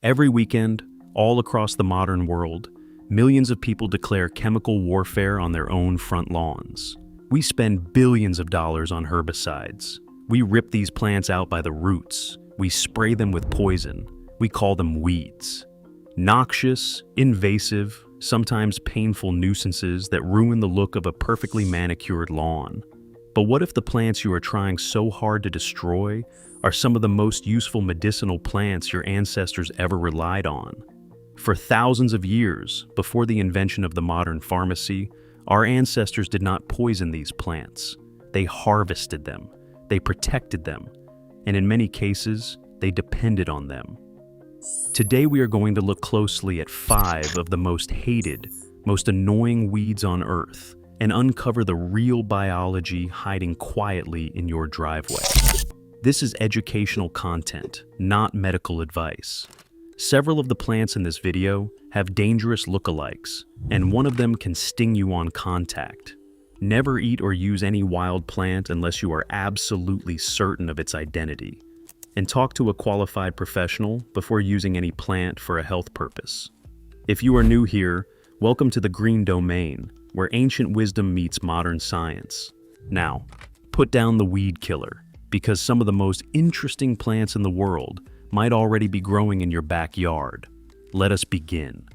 Every weekend, all across the modern world, millions of people declare chemical warfare on their own front lawns. We spend billions of dollars on herbicides. We rip these plants out by the roots. We spray them with poison. We call them weeds. Noxious, invasive, sometimes painful nuisances that ruin the look of a perfectly manicured lawn. But what if the plants you are trying so hard to destroy are some of the most useful medicinal plants your ancestors ever relied on? For thousands of years, before the invention of the modern pharmacy, our ancestors did not poison these plants. They harvested them, they protected them, and in many cases, they depended on them. Today we are going to look closely at 5 of the most hated, most annoying weeds on Earth and uncover the real biology hiding quietly in your driveway. This is educational content, not medical advice. Several of the plants in this video have dangerous lookalikes, and one of them can sting you on contact. Never eat or use any wild plant unless you are absolutely certain of its identity. And talk to a qualified professional before using any plant for a health purpose. If you are new here, welcome to the Green Domain, where ancient wisdom meets modern science. Now, put down the weed killer, because some of the most interesting plants in the world might already be growing in your backyard. Let us begin.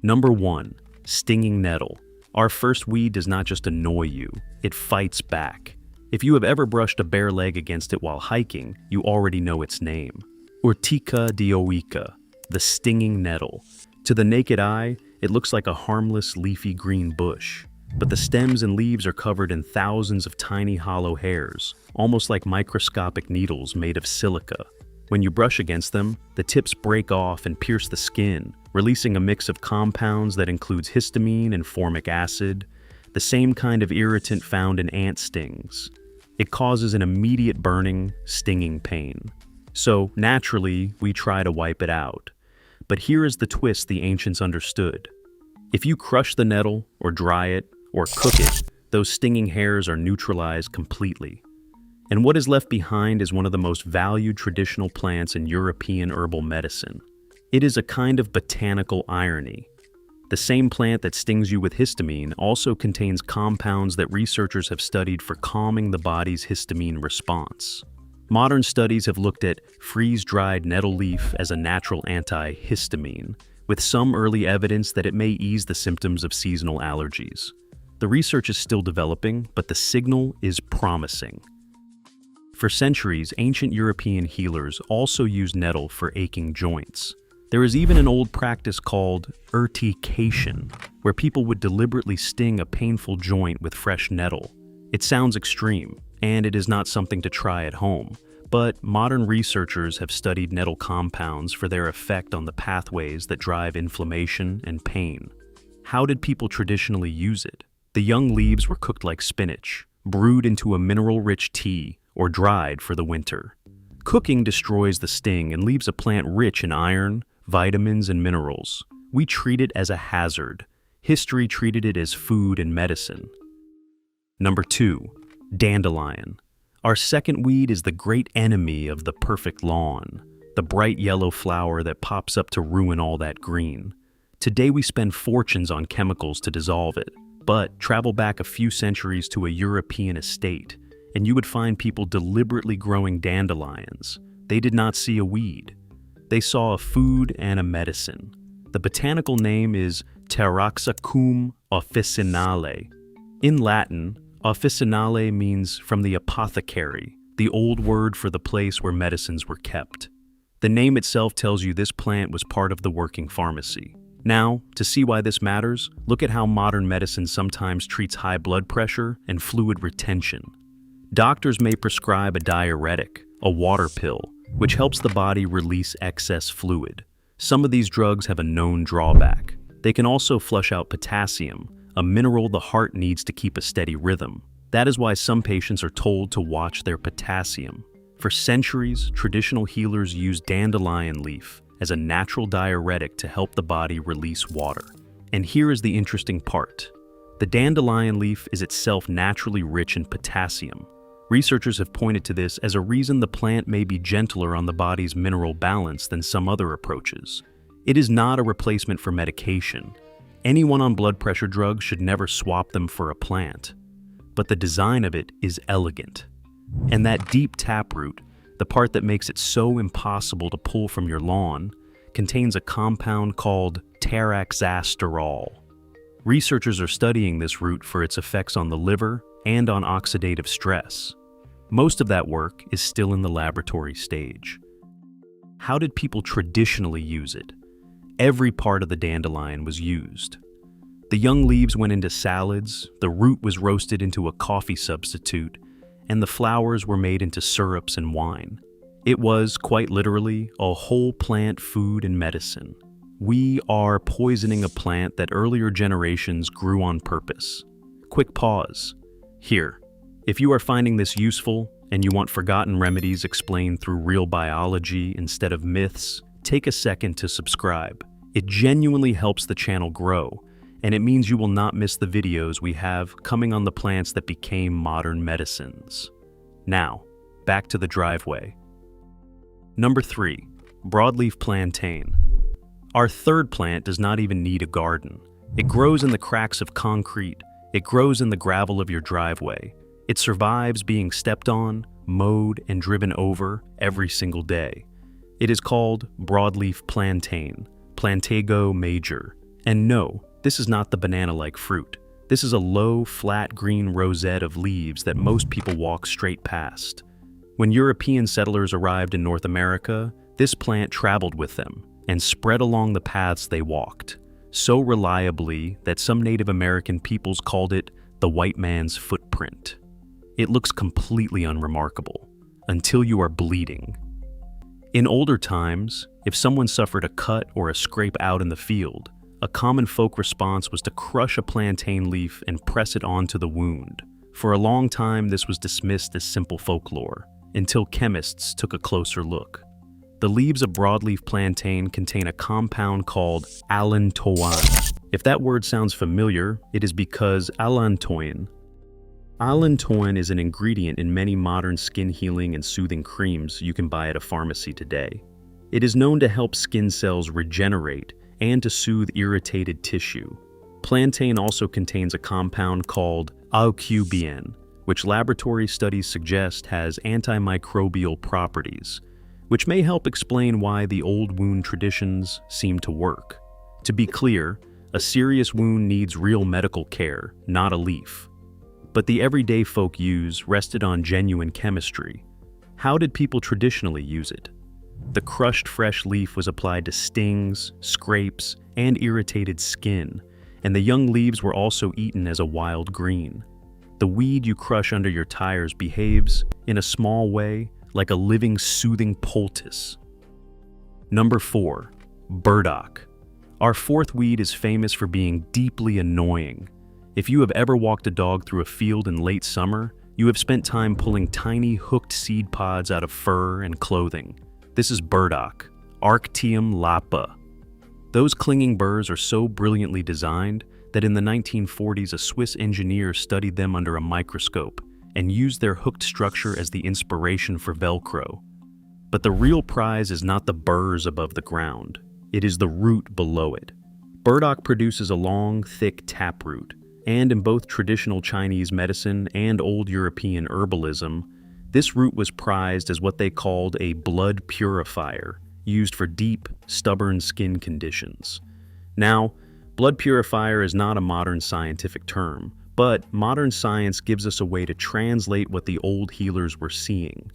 Number 1, Stinging Nettle. Our first weed does not just annoy you, it fights back. If you have ever brushed a bare leg against it while hiking, you already know its name. Urtica dioica, the stinging nettle. To the naked eye, it looks like a harmless leafy green bush, but the stems and leaves are covered in thousands of tiny hollow hairs, almost like microscopic needles made of silica. When you brush against them, the tips break off and pierce the skin, releasing a mix of compounds that includes histamine and formic acid, the same kind of irritant found in ant stings. It causes an immediate burning, stinging pain. So, naturally, we try to wipe it out. But here is the twist the ancients understood. If you crush the nettle, or dry it, or cook it, those stinging hairs are neutralized completely. And what is left behind is one of the most valued traditional plants in European herbal medicine. It is a kind of botanical irony. The same plant that stings you with histamine also contains compounds that researchers have studied for calming the body's histamine response. Modern studies have looked at freeze-dried nettle leaf as a natural antihistamine, with some early evidence that it may ease the symptoms of seasonal allergies. The research is still developing, but the signal is promising. For centuries, ancient European healers also used nettle for aching joints. There is even an old practice called eradication, where people would deliberately sting a painful joint with fresh nettle. It sounds extreme, and it is not something to try at home, but modern researchers have studied nettle compounds for their effect on the pathways that drive inflammation and pain. How did people traditionally use it? The young leaves were cooked like spinach, brewed into a mineral-rich tea, or dried for the winter. Cooking destroys the sting and leaves a plant rich in iron, vitamins, and minerals. We treat it as a hazard. History treated it as food and medicine. Number 2, Dandelion. Our second weed is the great enemy of the perfect lawn, the bright yellow flower that pops up to ruin all that green. Today we spend fortunes on chemicals to dissolve it, but travel back a few centuries to a European estate, and you would find people deliberately growing dandelions. They did not see a weed. They saw a food and a medicine. The botanical name is Taraxacum officinale. In Latin, officinale means from the apothecary, the old word for the place where medicines were kept. The name itself tells you this plant was part of the working pharmacy. Now, to see why this matters, look at how modern medicine sometimes treats high blood pressure and fluid retention. Doctors may prescribe a diuretic, a water pill, which helps the body release excess fluid. Some of these drugs have a known drawback. They can also flush out potassium, a mineral the heart needs to keep a steady rhythm. That is why some patients are told to watch their potassium. For centuries, traditional healers used dandelion leaf as a natural diuretic to help the body release water. And here is the interesting part. The dandelion leaf is itself naturally rich in potassium. Researchers have pointed to this as a reason the plant may be gentler on the body's mineral balance than some other approaches. It is not a replacement for medication. Anyone on blood pressure drugs should never swap them for a plant. But the design of it is elegant. And that deep taproot, the part that makes it so impossible to pull from your lawn, contains a compound called taraxasterol. Researchers are studying this root for its effects on the liver and on oxidative stress. Most of that work is still in the laboratory stage. How did people traditionally use it? Every part of the dandelion was used. The young leaves went into salads, the root was roasted into a coffee substitute, and the flowers were made into syrups and wine. It was, quite literally, a whole plant food and medicine. We are poisoning a plant that earlier generations grew on purpose. Quick pause. Here, if you are finding this useful and you want forgotten remedies explained through real biology instead of myths, take a second to subscribe. It genuinely helps the channel grow, and it means you will not miss the videos we have coming on the plants that became modern medicines. Now, back to the driveway. Number 3, Broadleaf Plantain. Our third plant does not even need a garden. It grows in the cracks of concrete. It grows in the gravel of your driveway. It survives being stepped on, mowed, and driven over every single day. It is called Broadleaf Plantain, Plantago major. And no, this is not the banana-like fruit. This is a low, flat green rosette of leaves that most people walk straight past. When European settlers arrived in North America, this plant traveled with them and spread along the paths they walked, so reliably that some Native American peoples called it the white man's footprint. It looks completely unremarkable, until you are bleeding. In older times, if someone suffered a cut or a scrape out in the field, a common folk response was to crush a plantain leaf and press it onto the wound. For a long time, this was dismissed as simple folklore, until chemists took a closer look. The leaves of broadleaf plantain contain a compound called allantoin. If that word sounds familiar, it is because allantoin is an ingredient in many modern skin healing and soothing creams you can buy at a pharmacy today. It is known to help skin cells regenerate and to soothe irritated tissue. Plantain also contains a compound called aucubien, which laboratory studies suggest has antimicrobial properties, which may help explain why the old wound traditions seem to work. To be clear, a serious wound needs real medical care, not a leaf. But the everyday folk use rested on genuine chemistry. How did people traditionally use it? The crushed fresh leaf was applied to stings, scrapes, and irritated skin, and the young leaves were also eaten as a wild green. The weed you crush under your tires behaves, in a small way, like a living, soothing poultice. Number 4, burdock. Our fourth weed is famous for being deeply annoying. If you have ever walked a dog through a field in late summer, you have spent time pulling tiny hooked seed pods out of fur and clothing. This is burdock, Arctium lapa. Those clinging burrs are so brilliantly designed that in the 1940s a Swiss engineer studied them under a microscope and used their hooked structure as the inspiration for Velcro. But the real prize is not the burrs above the ground, it is the root below it. Burdock produces a long, thick taproot, and in both traditional Chinese medicine and old European herbalism, this root was prized as what they called a blood purifier, used for deep, stubborn skin conditions. Now, blood purifier is not a modern scientific term, but modern science gives us a way to translate what the old healers were seeing.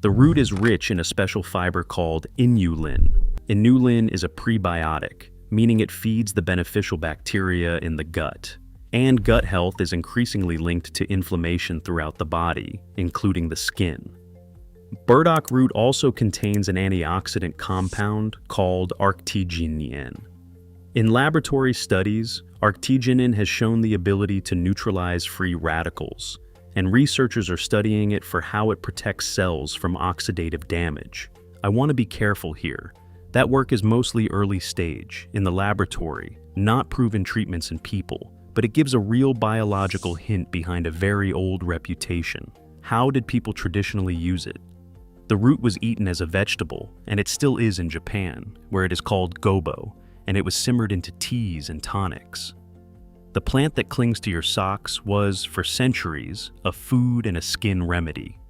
The root is rich in a special fiber called inulin. Inulin is a prebiotic, meaning it feeds the beneficial bacteria in the gut. And gut health is increasingly linked to inflammation throughout the body, including the skin. Burdock root also contains an antioxidant compound called arctiginin. In laboratory studies, arctiginin has shown the ability to neutralize free radicals, and researchers are studying it for how it protects cells from oxidative damage. I want to be careful here. That work is mostly early stage, in the laboratory, not proven treatments in people, but it gives a real biological hint behind a very old reputation. How did people traditionally use it? The root was eaten as a vegetable, and it still is in Japan, where it is called gobo, and it was simmered into teas and tonics. The plant that clings to your socks was, for centuries, a food and a skin remedy.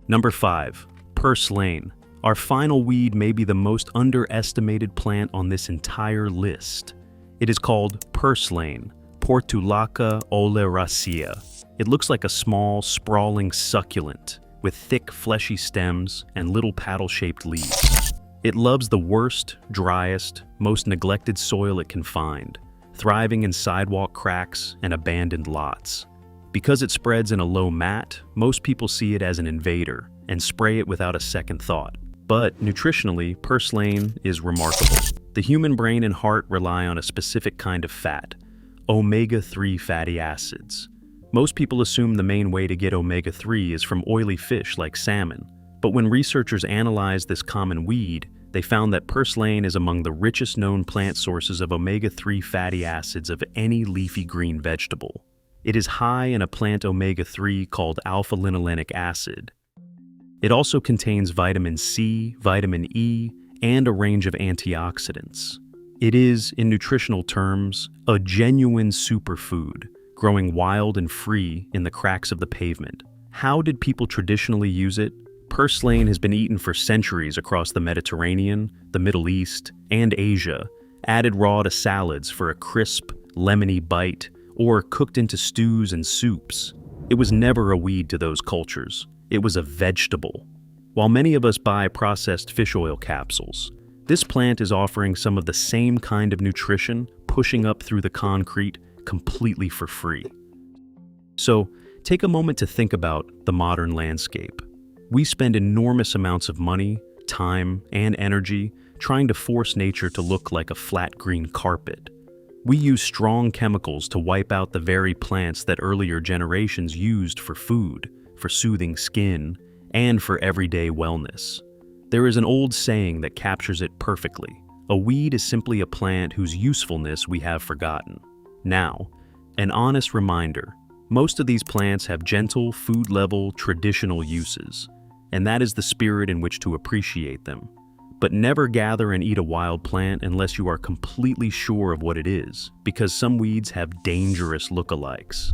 Number 5. Purslane. Our final weed may be the most underestimated plant on this entire list. It is called purslane, Portulaca oleracea. It looks like a small, sprawling succulent, with thick, fleshy stems and little paddle-shaped leaves. It loves the worst, driest, most neglected soil it can find, thriving in sidewalk cracks and abandoned lots. Because it spreads in a low mat, most people see it as an invader and spray it without a second thought. But nutritionally, purslane is remarkable. The human brain and heart rely on a specific kind of fat, omega-3 fatty acids. Most people assume the main way to get omega-3 is from oily fish like salmon, but when researchers analyzed this common weed, they found that purslane is among the richest known plant sources of omega-3 fatty acids of any leafy green vegetable. It is high in a plant omega-3 called alpha-linolenic acid. It also contains vitamin C, vitamin E, and a range of antioxidants. It is, in nutritional terms, a genuine superfood, growing wild and free in the cracks of the pavement. How did people traditionally use it? Purslane has been eaten for centuries across the Mediterranean, the Middle East, and Asia, added raw to salads for a crisp, lemony bite, or cooked into stews and soups. It was never a weed to those cultures. It was a vegetable. While many of us buy processed fish oil capsules, this plant is offering some of the same kind of nutrition, pushing up through the concrete completely for free. So, take a moment to think about the modern landscape. We spend enormous amounts of money, time, and energy trying to force nature to look like a flat green carpet. We use strong chemicals to wipe out the very plants that earlier generations used for food, for soothing skin, and for everyday wellness. There is an old saying that captures it perfectly. A weed is simply a plant whose usefulness we have forgotten. Now, an honest reminder, most of these plants have gentle, food-level, traditional uses, and that is the spirit in which to appreciate them. But never gather and eat a wild plant unless you are completely sure of what it is, because some weeds have dangerous lookalikes.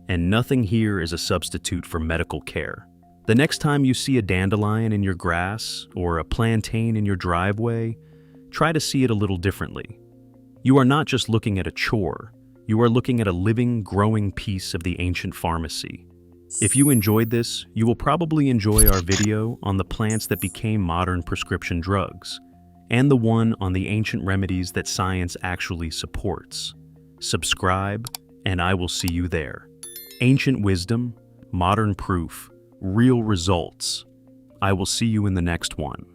And nothing here is a substitute for medical care. The next time you see a dandelion in your grass or a plantain in your driveway, try to see it a little differently. You are not just looking at a chore, you are looking at a living, growing piece of the ancient pharmacy. If you enjoyed this, you will probably enjoy our video on the plants that became modern prescription drugs, and the one on the ancient remedies that science actually supports. Subscribe, and I will see you there. Ancient wisdom, modern proof, real results. I will see you in the next one.